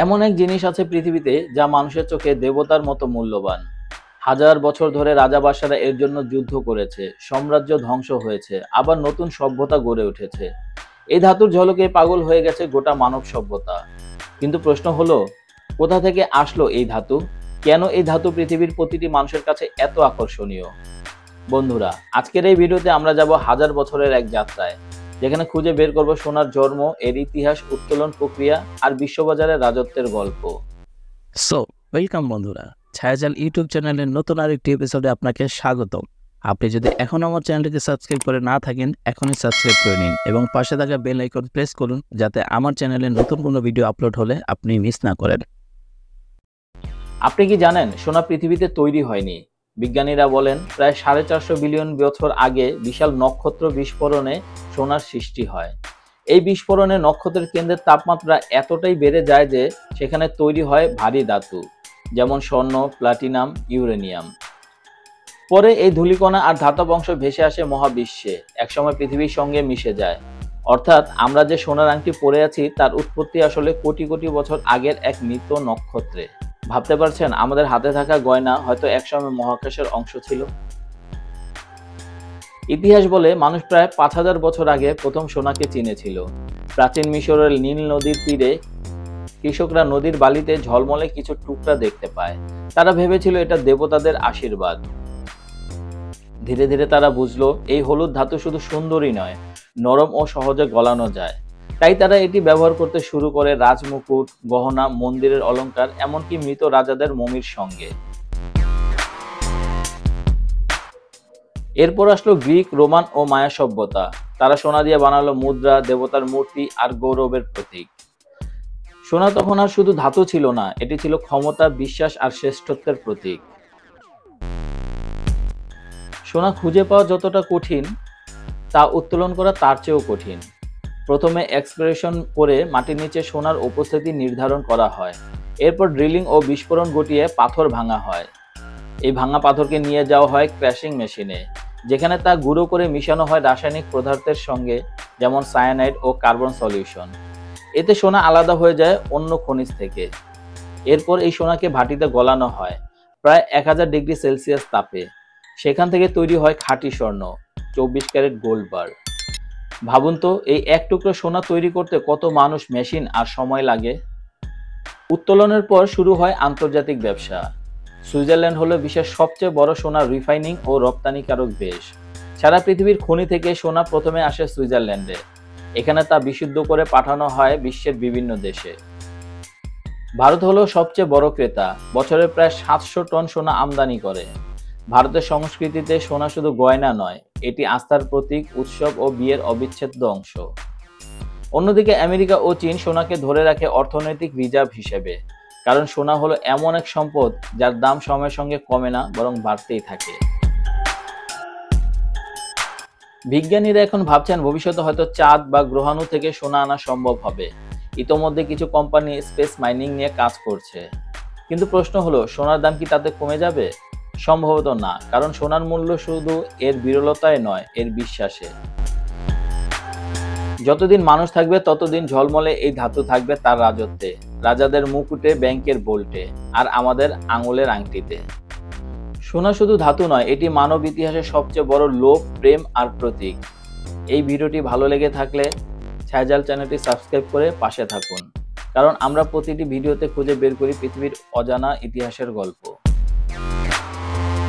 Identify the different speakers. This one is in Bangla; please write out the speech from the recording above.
Speaker 1: এমন এক জিনিস আছে পৃথিবীতে যা মানুষের চোখে দেবতার মতো মূল্যবান। হাজার বছর ধরে রাজা-বাদশারা এর জন্য যুদ্ধ করেছে, সাম্রাজ্য ধ্বংস হয়েছে, আবার নতুন সভ্যতা গড়ে উঠেছে। এই ধাতুর ঝলকে পাগল হয়ে গেছে গোটা মানব সভ্যতা। কিন্তু প্রশ্ন হলো, কোথা থেকে আসলো এই ধাতু? কেন এই ধাতু পৃথিবীর প্রতিটি মানুষের কাছে এত আকর্ষণীয়? বন্ধুরা, আজকের এই ভিডিওতে আমরা যাব হাজার বছরের এক যাত্রায়, যেখানে খুঁজে বের করব সোনার জন্ম, এর ইতিহাস, উত্তোলন প্রক্রিয়া আর বিশ্ববাজারে রাজত্বের গল্প।
Speaker 2: সো ওয়েলকাম বন্ধুরা, ছায়াজাল ইউটিউব চ্যানেলের নতুন আরেকটি এপিসোডে আপনাকে স্বাগতম। আপনি যদি এখন আমার চ্যানেলটিকে সাবস্ক্রাইব করে না থাকেন, এখনই সাবস্ক্রাইব করে নিন এবং পাশে থাকা বেল আইকন প্রেস করুন, যাতে আমার চ্যানেলে নতুন কোনো ভিডিও আপলোড হলে আপনি মিস না করেন।
Speaker 1: আপনি কি জানেন, সোনা পৃথিবীতে তৈরি হয়নি? বিজ্ঞানীরা বলেন প্রায় 450 বিলিয়ন বছর আগে বিশাল নক্ষত্র বিস্ফোরণে সোনার সৃষ্টি হয়। এই বিস্ফোরণে নক্ষত্রের কেন্দ্রের তাপমাত্রা এতটাই বেড়ে যায় যে সেখানে তৈরি হয় ভারী ধাতু, যেমন স্বর্ণ, প্লাটিনাম, ইউরেনিয়াম। পরে এই ধূলিকণা আর ধাতব অংশ ভেসে আসে মহাবিশ্বে, একসময় পৃথিবীর সঙ্গে মিশে যায়। অর্থাৎ আমরা যে সোনার আংটি পরে আছি তার উৎপত্তি আসলে কোটি কোটি বছর আগের এক মৃত নক্ষত্রে। ভাবতে পারছেন, আমাদের হাতে থাকা গয়না হয়তো একসময় মহাকাশের অংশ ছিল। ইতিহাস বলে মানুষ প্রায় 5000 বছর আগে প্রথম সোনাকে চিনেছিল। প্রাচীন মিশরের নীল নদীর তীরে কৃষকরা নদীর বালিতে ঝলমলে কিছু টুকরা দেখতে পায়। তারা ভেবেছিল এটা দেবতাদের আশীর্বাদ। ধীরে ধীরে তারা বুঝলো এই হলুদ ধাতু শুধু সুন্দরই নয়, নরম ও সহজে গলানো যায়। তাই তারা এটি ব্যবহার করতে শুরু করে রাজমুকুট, গহনা, মন্দিরের অলংকার, এমনকি মৃত রাজাদের মমির সঙ্গে। এরপর আসলো গ্রিক, রোমান ও মায়া সভ্যতা। তারা সোনা দিয়ে বানালো মুদ্রা, দেবতার মূর্তি আর গৌরবের প্রতীক। সোনা তখন আর শুধু ধাতু ছিল না, এটি ছিল ক্ষমতা, বিশ্বাস আর শ্রেষ্ঠত্বের প্রতীক। সোনা খুঁজে পাওয়া যতটা কঠিন, তা উত্তোলন করা তার চেয়েও কঠিন। প্রথমে এক্সপ্রেশন করে মাটির নিচে সোনার উপস্থিতি নির্ধারণ করা হয়। এরপর ড্রিলিং ও বিস্ফোরণ ঘটিয়ে পাথর ভাঙা হয়। এই ভাঙা পাথরকে নিয়ে যাওয়া হয় ক্র্যাশিং মেশিনে, যেখানে তা গুঁড়ো করে মিশানো হয় রাসায়নিক পদার্থের সঙ্গে, যেমন সায়ানাইড ও কার্বন সলিউশন। এতে সোনা আলাদা হয়ে যায় অন্য খনিজ থেকে। এরপর এই সোনাকে ভাটিতে গলানো হয় প্রায় 1000 ডিগ্রি সেলসিয়াস তাপে। সেখান থেকে তৈরি হয় খাঁটি স্বর্ণ, 24 ক্যারেট গোল্ড বার। ভাবুন তো, এই এক টুকরো সোনা তৈরি করতে কত মানুষ, মেশিন আর সময় লাগে। উত্তোলনের পর শুরু হয় আন্তর্জাতিক ব্যবসা। সুইজারল্যান্ড হলো বিশ্বের সবচেয়ে বড় সোনা রিফাইনিং ও রপ্তানিকারক দেশ। সারা পৃথিবীর খনি থেকে সোনা প্রথমে আসে সুইজারল্যান্ডে। এখানে তা বিশুদ্ধ করে পাঠানো হয় বিশ্বের বিভিন্ন দেশে। ভারত হলো সবচেয়ে বড় ক্রেতা, বছরে প্রায় 700 টন সোনা আমদানি করে। ভারতের সংস্কৃতিতে সোনা শুধু গয়না নয়, এটি আস্থার প্রতীক, উৎসব ও বিয়ের অবিচ্ছেদ্য অংশ। অন্যদিকে আমেরিকা ও চীন সোনাকে ধরে রাখে অর্থনৈতিক রিজার্ভ হিসেবে, কারণ সোনা হলো এমন এক সম্পদ যার দাম সময়ের সঙ্গে কমে না, বরং বাড়তেই থাকে। বিজ্ঞানীরা এখন ভাবছেন ভবিষ্যতে হয়তো চাঁদ বা গ্রহাণু থেকে সোনা আনা সম্ভব হবে। ইতোমধ্যে কিছু কোম্পানি স্পেস মাইনিং নিয়ে কাজ করছে। কিন্তু প্রশ্ন হলো, সোনার দাম কি তাতে কমে যাবে? সম্ভবত না, কারণ সোনার মূল্য শুধু এর বিরলতায় নয়, এর বিশ্বাসে। যতদিন মানুষ থাকবে ততদিন ঝলমলে এই ধাতু থাকবে তার রাজত্বে, রাজাদের মুকুটে, ব্যাংকের বোল্টে আর আমাদের আঙুলের আংটিতে। সোনা শুধু ধাতু নয়, এটি মানব ইতিহাসের সবচেয়ে বড় লোভ, প্রেম আর প্রতীক। এই ভিডিওটি ভালো লেগে থাকলে ছায়াজাল চ্যানেলটি সাবস্ক্রাইব করে পাশে থাকুন, কারণ আমরা প্রতিটি ভিডিওতে খুঁজে বের করি পৃথিবীর অজানা ইতিহাসের গল্প।